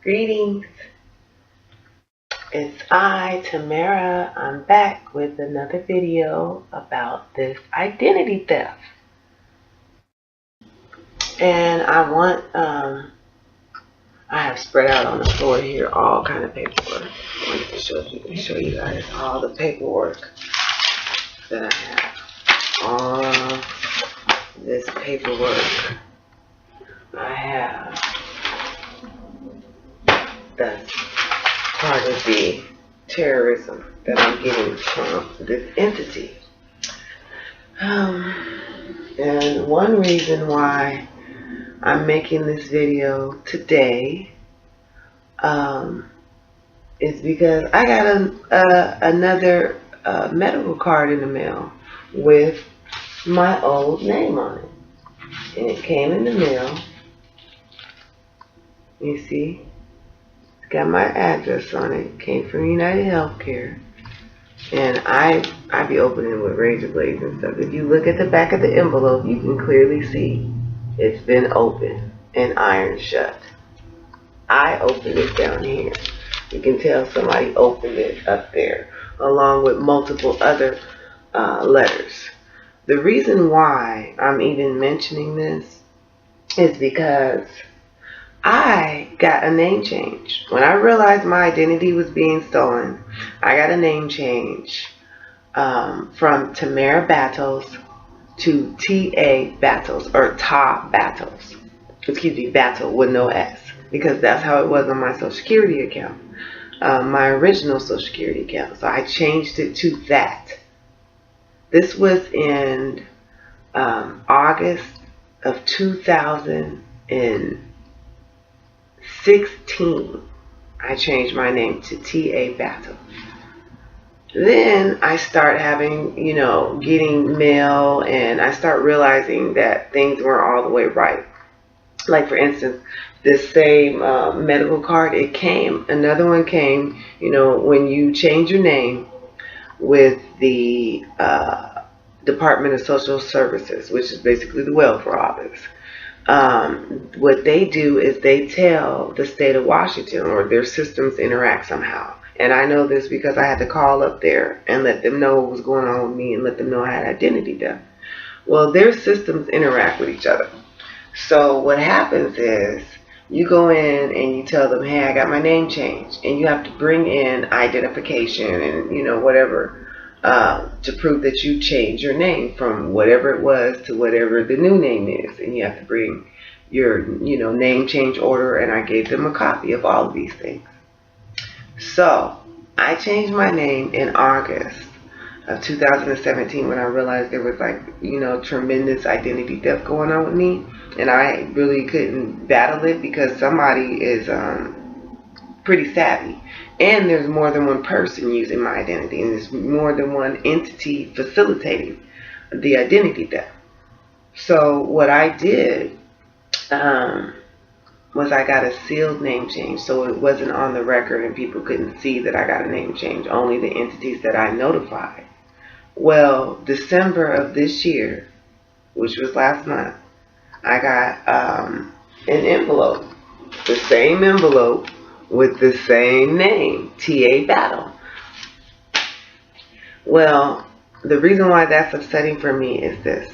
Greetings, it's I, Tamara. I'm back with another video about this identity theft. And I have spread out on the floor here all kind of paperwork. I wanted to show you guys all the paperwork that I have. All this paperwork I have that's part of the terrorism that I'm getting from this entity. And one reason why I'm making this video today is because I got another medical card in the mail with my old name on it. And it came in the mail. You see? It's got my address on it. It came from United Healthcare. And I be opening with razor blades and stuff. If you look at the back of the envelope, you can clearly see it's been opened and ironed shut. I opened it down here. You can tell somebody opened it up there, along with multiple other letters. The reason why I'm even mentioning this is because I got a name change. When I realized my identity was being stolen, I got a name change from Tamara Battles to T.A. Battles, or Ta Battles. Excuse me, Battle with no S, because that's how it was on my Social Security account, my original Social Security account. So I changed it to that. This was in August of 2016. I changed my name to T.A. Battle. Then I start having, getting mail, and I start realizing that things weren't all the way right. Like, for instance, this same medical card, another one came, when you change your name with the Department of Social Services, which is basically the welfare office. What they do is they tell the state of Washington, or their systems interact somehow. And I know this because I had to call up there and let them know what was going on with me and let them know I had identity theft. Well, their systems interact with each other. So what happens is you go in and you tell them, hey, I got my name changed. And you have to bring in identification and, whatever, to prove that you changed your name from whatever it was to whatever the new name is. And you have to bring your, name change order. And I gave them a copy of all of these things. So I changed my name in August of 2017 when I realized there was tremendous identity theft going on with me. And I really couldn't battle it because somebody is pretty savvy. And there's more than one person using my identity, and there's more than one entity facilitating the identity theft. So what I did was I got a sealed name change, so it wasn't on the record and people couldn't see that I got a name change, only the entities that I notified. Well, December of this year, which was last month, I got an envelope, the same envelope with the same name, T.A. Battle. Well, the reason why that's upsetting for me is this.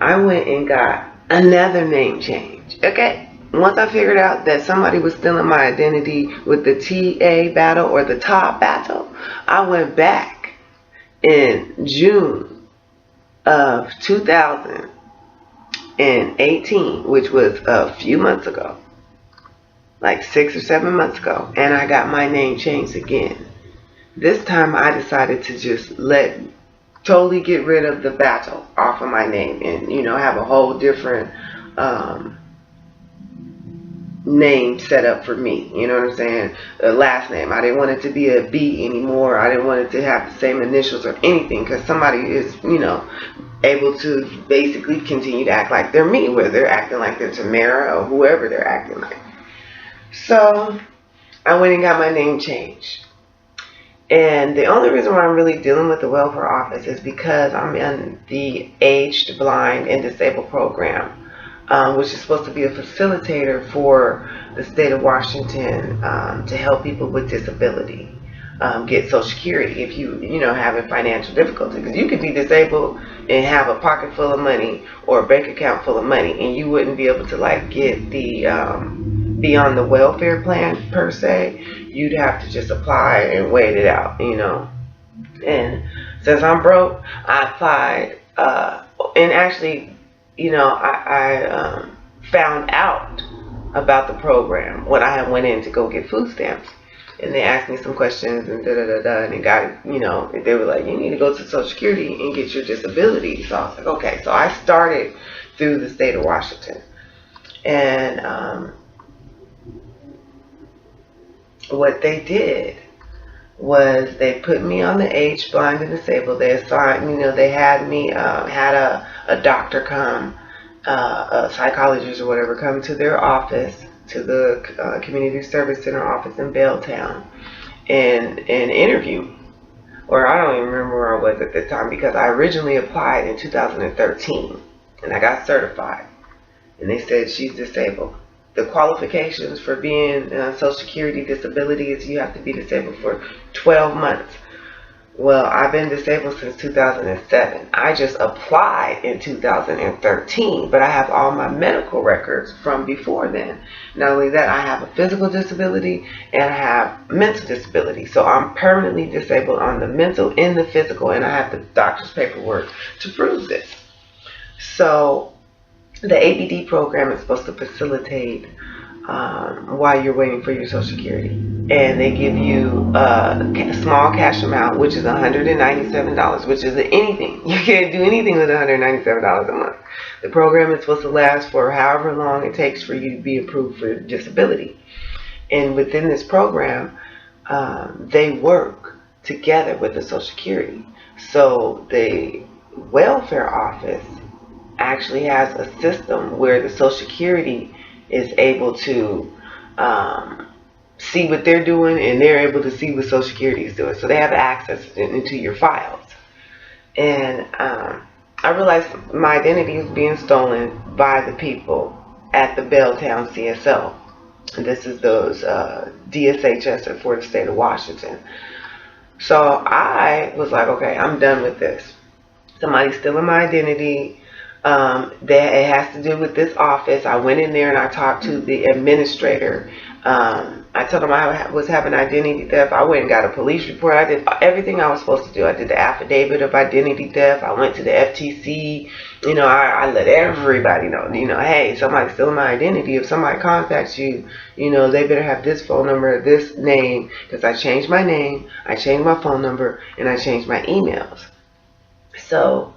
I went and got another name change, okay? Once I figured out that somebody was stealing my identity with the T.A. Battle or the Top Battle, I went back in June of 2018, which was a few months ago, like 6 or 7 months ago, and I got my name changed again. This time I decided to just totally get rid of the Battle off of my name and, have a whole different name set up for me. You know what I'm saying? The last name. I didn't want it to be a B anymore. I didn't want it to have the same initials or anything, because somebody is, able to basically continue to act like they're me, whether they're acting like they're Tamara or whoever they're acting like. So I went and got my name changed. And the only reason why I'm really dealing with the welfare office is because I'm in the aged, blind, and disabled program. which is supposed to be a facilitator for the state of Washington to help people with disability get Social Security if you know having financial difficulty, because you could be disabled and have a pocket full of money or a bank account full of money, and you wouldn't be able to like get the be on the welfare plan per se. You'd have to just apply and wait it out, you know. And since I'm broke, I applied, and actually, you know, I found out about the program when I went in to go get food stamps. And they asked me some questions and and it got, you know, they were like, you need to go to Social Security and get your disability. So I was like, okay. So I started through the state of Washington. And what they did was they put me on the age blind and disabled. They assigned, you know, they had me, had a doctor come, a psychologist or whatever, come to their office, to the community service center office in Belltown, and interview. Or I don't even remember where I was at the time, because I originally applied in 2013 and I got certified, and they said she's disabled. The qualifications for being Social Security disability is you have to be disabled for 12 months. Well, I've been disabled since 2007. I just applied in 2013, but I have all my medical records from before then. Not only that, I have a physical disability and I have mental disability. So I'm permanently disabled on the mental and the physical, and I have the doctor's paperwork to prove this. So the ABD program is supposed to facilitate while you're waiting for your Social Security. And they give you a small cash amount, which is $197, which is anything. You can't do anything with $197 a month. The program is supposed to last for however long it takes for you to be approved for disability. And within this program, they work together with the Social Security. So the welfare office actually has a system where the Social Security is able to see what they're doing, and they're able to see what Social Security is doing. So they have access into your files. And I realized my identity was being stolen by the people at the Belltown CSO. And this is those DSHS for the state of Washington. So I was like, okay, I'm done with this. Somebody's stealing my identity. That it has to do with this office. I went in there and I talked to the administrator. I told him I was having identity theft. I went and got a police report. I did everything I was supposed to do. I did the affidavit of identity theft. I went to the FTC. You know, I let everybody know, you know, hey, somebody's stealing my identity. If somebody contacts you, you know, they better have this phone number, this name, because I changed my name, I changed my phone number, and I changed my emails. So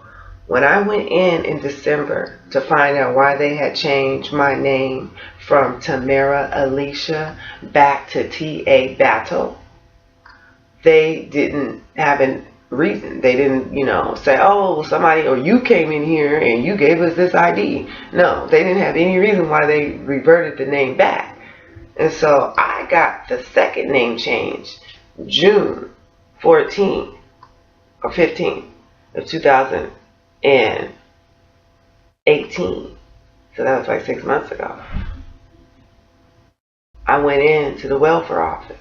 when I went in December to find out why they had changed my name from Tamara Alicia back to T.A. Battle, they didn't have a reason. They didn't, you know, say, oh, somebody, or you came in here and you gave us this ID. No, they didn't have any reason why they reverted the name back. And so I got the second name change June 14 or 15 of 2018. So that was like 6 months ago. I went into the welfare office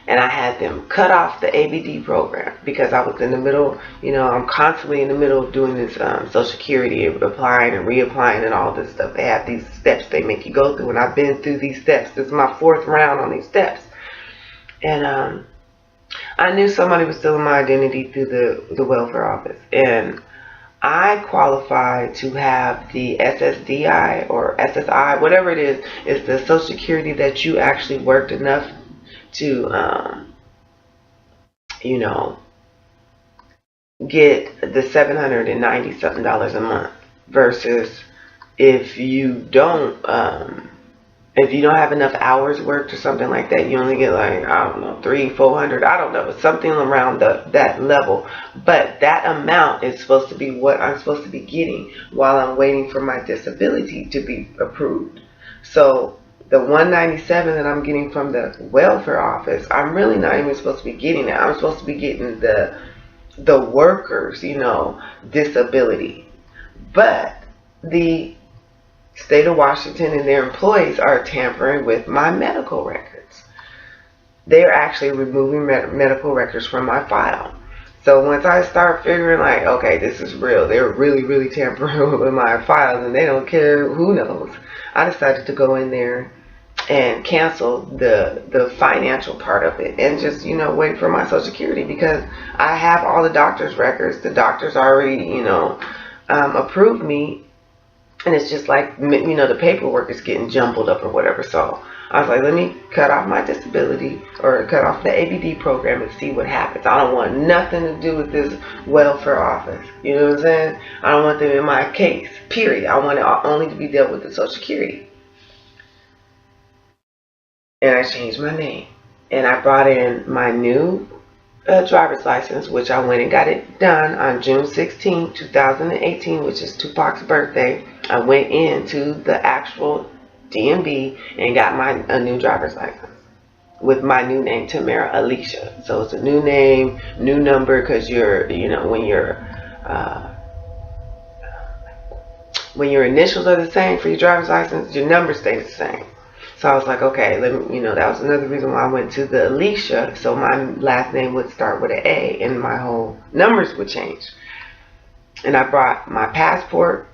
and I had them cut off the ABD program because I was in the middle, you know, I'm constantly in the middle of doing this Social Security, applying and reapplying and all this stuff. They have these steps they make you go through, and I've been through these steps. This is my 4th round on these steps. And I knew somebody was stealing my identity through the welfare office. And I qualified to have the SSDI or SSI, whatever it is the Social Security that you actually worked enough to, you know, get the $790 something a month, versus if you don't have enough hours worked or something like that, you only get like, I don't know, $300-400, I don't know, something around that level. But that amount is supposed to be what I'm supposed to be getting while I'm waiting for my disability to be approved. So the $197 that I'm getting from the welfare office, I'm really not even supposed to be getting that. I'm supposed to be getting the workers, you know, disability. But the state of Washington and their employees are tampering with my medical records. They're actually removing medical records from my file. So once I start figuring like, okay, this is real, they're really tampering with my files and they don't care who knows, I decided to go in there and cancel the financial part of it and just, wait for my Social Security, because I have all the doctor's records. The doctors already, approved me, and it's just like, the paperwork is getting jumbled up or whatever. So I was like, let me cut off my disability or cut off the ABD program and see what happens. I don't want nothing to do with this welfare office. You know what I'm saying? I don't want them in my case, period. I want it only to be dealt with the Social Security. And I changed my name. And I brought in my new driver's license, which I went and got it done on June 16, 2018, which is Tupac's birthday. I went into the actual DMV and got a new driver's license with my new name, Tamara Alicia. So it's a new name, new number, because when your initials are the same for your driver's license, your number stays the same. So I was like, okay, let me, that was another reason why I went to the Alicia, so my last name would start with an A and my whole numbers would change. And I brought my passport,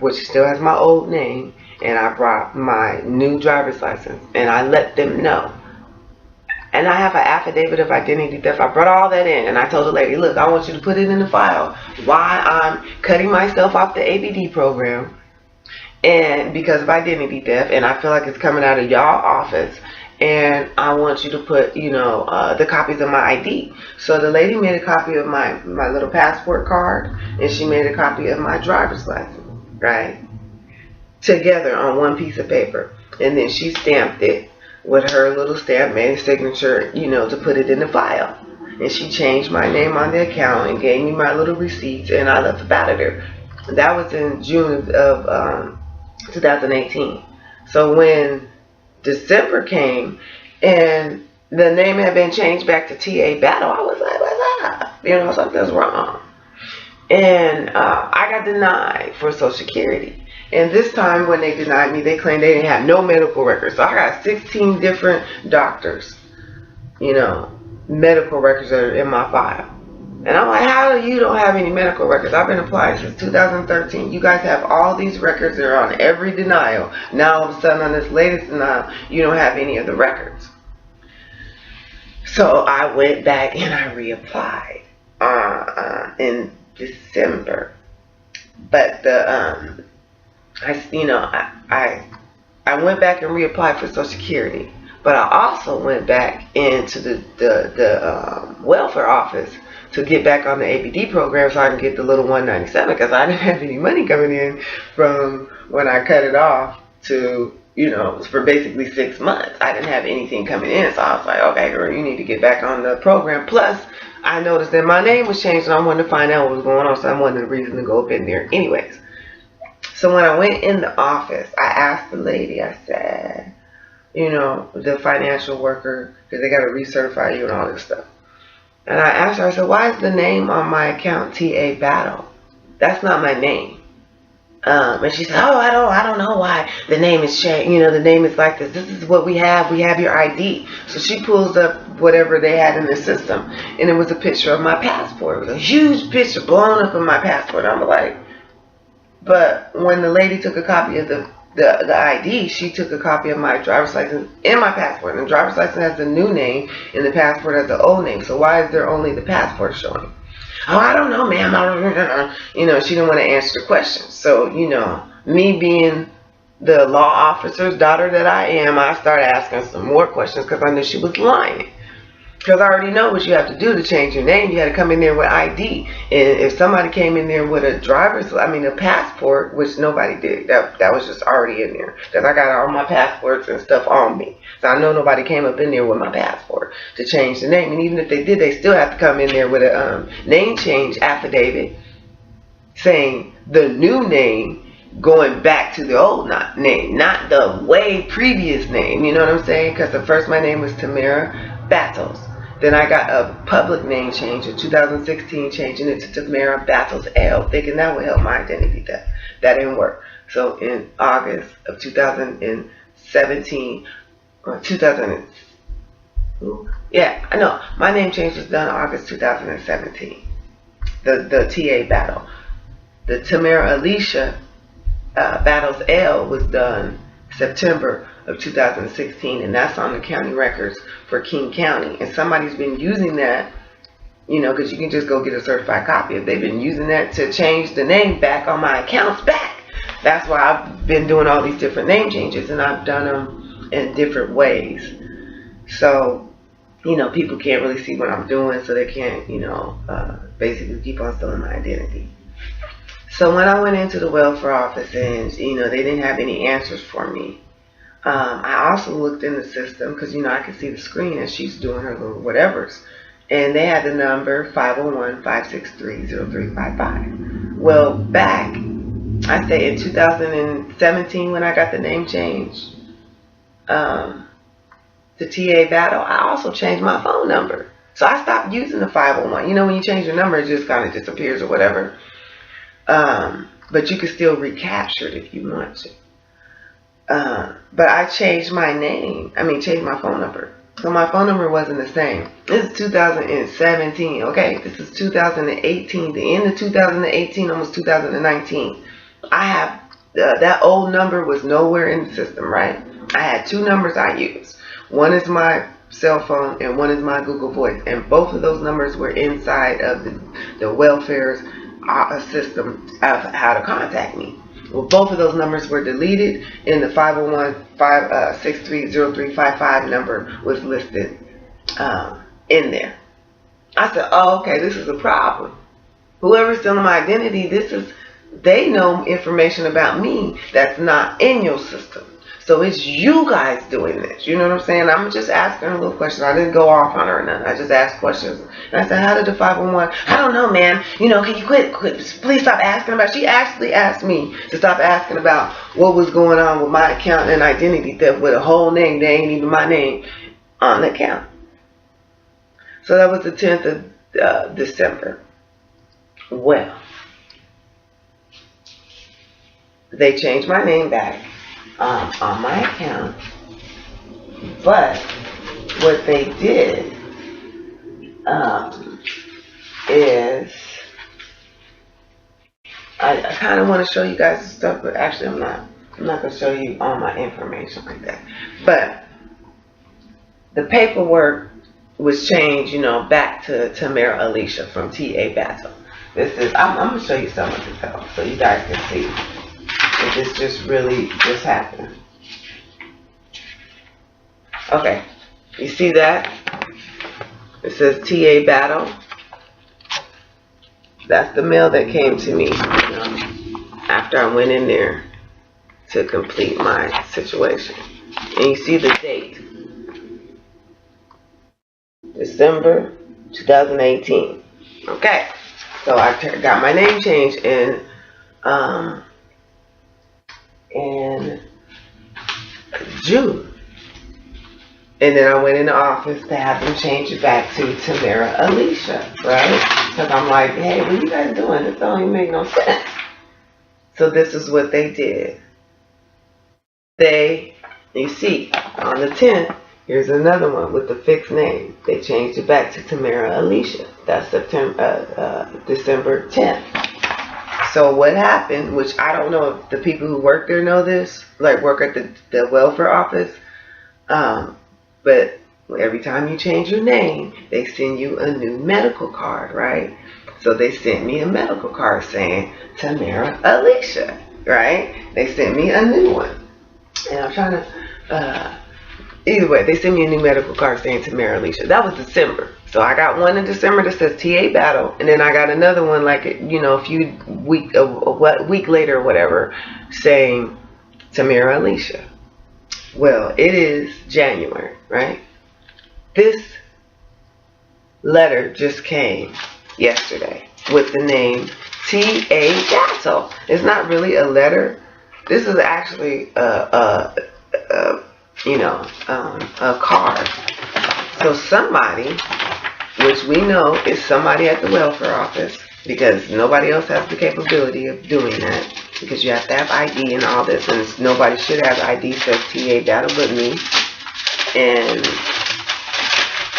which still has my old name, and I brought my new driver's license, and I let them know. And I have an affidavit of identity theft. I brought all that in, and I told the lady, look, I want you to put it in the file why I'm cutting myself off the ABD program, and because of identity theft, and I feel like it's coming out of y'all office, and I want you to put, the copies of my ID. So the lady made a copy of my little passport card, and she made a copy of my driver's license, right, together on one piece of paper, and then she stamped it with her little stamp, made a signature, to put it in the file. And she changed my name on the account and gave me my little receipts, and I left up out of there. That was in June of 2018. So when December came and the name had been changed back to T.A. Battle, I was like, what's up? Something's wrong. And I got denied for Social Security. And this time when they denied me, they claimed they didn't have no medical records. So I got 16 different doctors, medical records that are in my file. And I'm like, how do you don't have any medical records? I've been applying since 2013. You guys have all these records that are on every denial. Now all of a sudden on this latest denial, you don't have any of the records. So I went back and I reapplied in December. But I went back and reapplied for Social Security. But I also went back into the welfare office to get back on the ABD program so I can get the little 197, because I didn't have any money coming in from when I cut it off to, for basically 6 months. I didn't have anything coming in, so I was like, okay, girl, you need to get back on the program. Plus, I noticed that my name was changed, and I wanted to find out what was going on, so I wanted a reason to go up in there anyways. So when I went in the office, I asked the lady, I said, the financial worker, because they got to recertify you and all this stuff. And I asked her, I said, why is the name on my account T.A. Battle? That's not my name. And she said, oh, I don't know why the name is changed. The name is like this. This is what we have. We have your ID. So she pulls up whatever they had in the system. And it was a picture of my passport. It was a huge picture blown up of my passport. I'm like, but when the lady took a copy of the ID, she took a copy of my driver's license and my passport. And the driver's license has the new name and the passport has the old name. So why is there only the passport showing? Oh, I don't know, ma'am. She didn't want to answer the question. So, me being the law officer's daughter that I am, I started asking some more questions because I knew she was lying. Because I already know what you have to do to change your name. You had to come in there with ID. And if somebody came in there with a passport, which nobody did, that was just already in there. Because I got all my passports and stuff on me. So I know nobody came up in there with my passport to change the name. And even if they did, they still have to come in there with a name change affidavit saying the new name going back to the old name, not the way previous name. You know what I'm saying? Because at first my name was Tamara Battles. Then I got a public name change in 2016, changing it to Tamara Battles L, thinking that would help my identity theft. That didn't work. So in August of 2017, or 2000, yeah, I know, my name change was done August 2017. The TA battle. The Tamara Alicia Battles L was done September of 2016, and that's on the county records for King County. And somebody's been using that, because you can just go get a certified copy. If they've been using that to change the name back on my accounts back, that's why I've been doing all these different name changes, and I've done them in different ways. So, people can't really see what I'm doing, so they can't, basically keep on stealing my identity. So when I went into the welfare office and, they didn't have any answers for me, I also looked in the system because, I could see the screen as she's doing her little whatevers. And they had the number 501-563-0355. Well, back, I say in 2017 when I got the name change, the TA battle, I also changed my phone number. So I stopped using the 501. When you change your number, it just kind of disappears or whatever. But you can still recapture it if you want to. But I changed my name. Changed my phone number. So my phone number wasn't the same. This is 2017. Okay, this is 2018. The end of 2018, almost 2019. I have that old number was nowhere in the system, right? I had two numbers I used. One is my cell phone and one is my Google Voice, and both of those numbers were inside of the welfare's system of how to contact me. Well, both of those numbers were deleted, and the 501-563-0355 number was listed in there. I said, oh, okay, this is a problem. Whoever's stealing my identity, they know information about me that's not in your system. So it's you guys doing this. You know what I'm saying? I'm just asking her a little question. I didn't go off on her or nothing. I just asked questions. And I said, how did the 501? I don't know, man. Can you quit? Please stop asking about. She actually asked me to stop asking about what was going on with my account and identity theft with a whole name. They ain't even my name on the account. So that was the 10th of December. Well, they changed my name back on my account, but what they did is I kind of want to show you guys the stuff, but actually I'm not going to show you all my information like that. But the paperwork was changed, back to Tamara Alicia from TA Battle. I'm going to show you some of it though, so you guys can see. This just happened. Okay, you see that? It says TA Battle. That's the mail that came to me after I went in there to complete my situation. And you see the date. December 2018. Okay, so I got my name changed in June. And then I went in the office to have them change it back to Tamara Alicia, right? Because I'm like, hey, what are you guys doing? This don't even make no sense. So this is what they did. You see, on the 10th, here's another one with the fixed name. They changed it back to Tamara Alicia. That's December 10th. So what happened, which I don't know if the people who work there know this, like work at the welfare office, but every time you change your name, they send you a new medical card, right? So they sent me a medical card saying Tamara Alicia, right? They sent me a new one. And I'm trying to, either way, they sent me a new medical card saying Tamara Alicia. That was December. So I got one in December that says TA Battle, and then I got another one like a week later or whatever saying Tamara Alicia. Well, it is January, right? This letter just came yesterday with the name TA Battle. It's not really a letter. This is actually a card. So somebody, which we know is somebody at the welfare office, because nobody else has the capability of doing that, because you have to have ID and all this, and nobody should have ID says TA data but me. And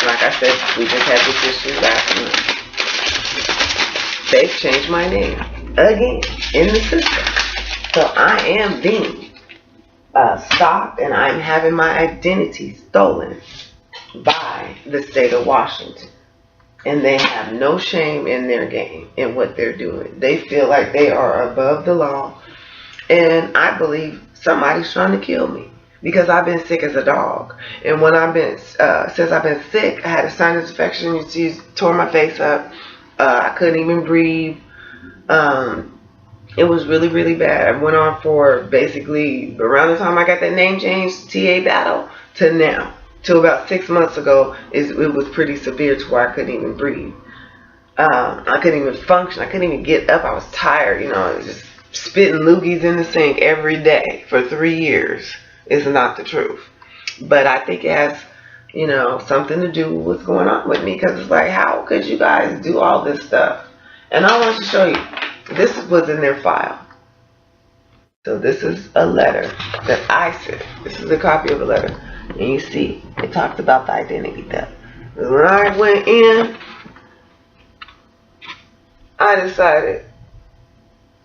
like I said, we just had this issue last month. They've changed my name again in the system. So I am being stalked, and I'm having my identity stolen by the state of Washington. And they have no shame in their game in what they're doing. They feel like they are above the law. And I believe somebody's trying to kill me because I've been sick as a dog. And when I've been, since I've been sick, I had a sinus infection. You see, tore my face up. I couldn't even breathe. It was really, really bad. I went on for basically around the time I got that name change, TA battle, to now. To about 6 months ago, it was pretty severe to where I couldn't even breathe. I couldn't even function. I couldn't even get up. I was tired. I was just spitting loogies in the sink every day for 3 years. It's not the truth. But I think it has, something to do with what's going on with me. Because it's like, how could you guys do all this stuff? And I want to show you. This was in their file. So this is a letter that I sent. This is a copy of a letter. And you see, it talks about the identity theft. When I went in, I decided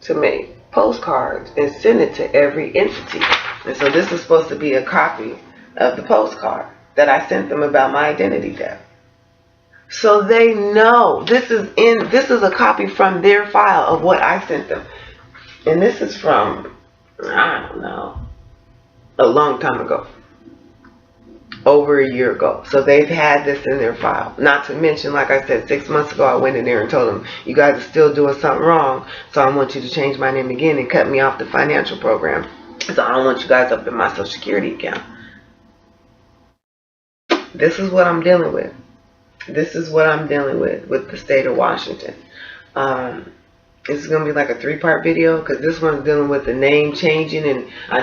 to make postcards and send it to every entity. And so this is supposed to be a copy of the postcard that I sent them about my identity theft. So they know this is a copy from their file of what I sent them. And this is from, I don't know, a long time ago. Over a year ago. So they've had this in their file. Not to mention, like I said, 6 months ago I went in there and told them, you guys are still doing something wrong, so I want you to change my name again and cut me off the financial program. So I don't want you guys up in my Social Security account. This is what I'm dealing with. This is what I'm dealing with the state of Washington. This is going to be like a 3-part video because this one's dealing with the name changing, and I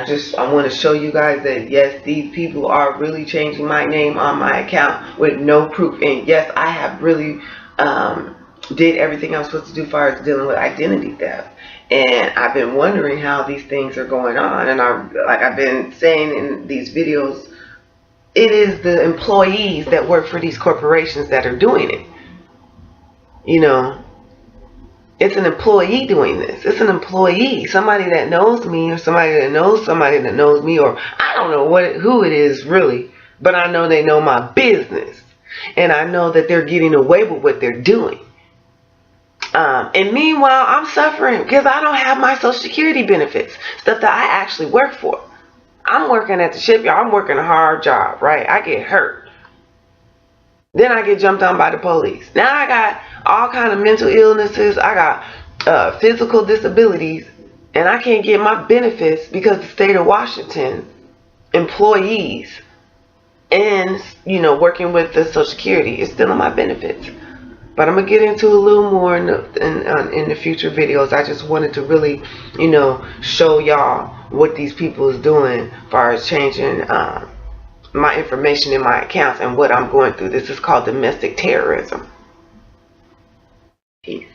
want to show you guys that yes, these people are really changing my name on my account with no proof. And yes, I have really did everything I was supposed to do as far as dealing with identity theft. And I've been wondering how these things are going on. And like I've been saying in these videos, it is the employees that work for these corporations that are doing it. It's an employee doing this. It's an employee, somebody that knows me, or somebody that knows somebody that knows me, or I don't know who it is really, but I know they know my business, and I know that they're getting away with what they're doing. And meanwhile, I'm suffering because I don't have my Social Security benefits, stuff that I actually work for. I'm working at the shipyard. I'm working a hard job, right? I get hurt. Then I get jumped on by the police. Now I got all kind of mental illnesses. I got physical disabilities, and I can't get my benefits because the state of Washington employees and working with the Social Security is stealing my benefits. But I'm gonna get into a little more in the future videos. I just wanted to really show y'all what these people is doing as far as changing my information in my accounts and what I'm going through. This is called domestic terrorism. Peace.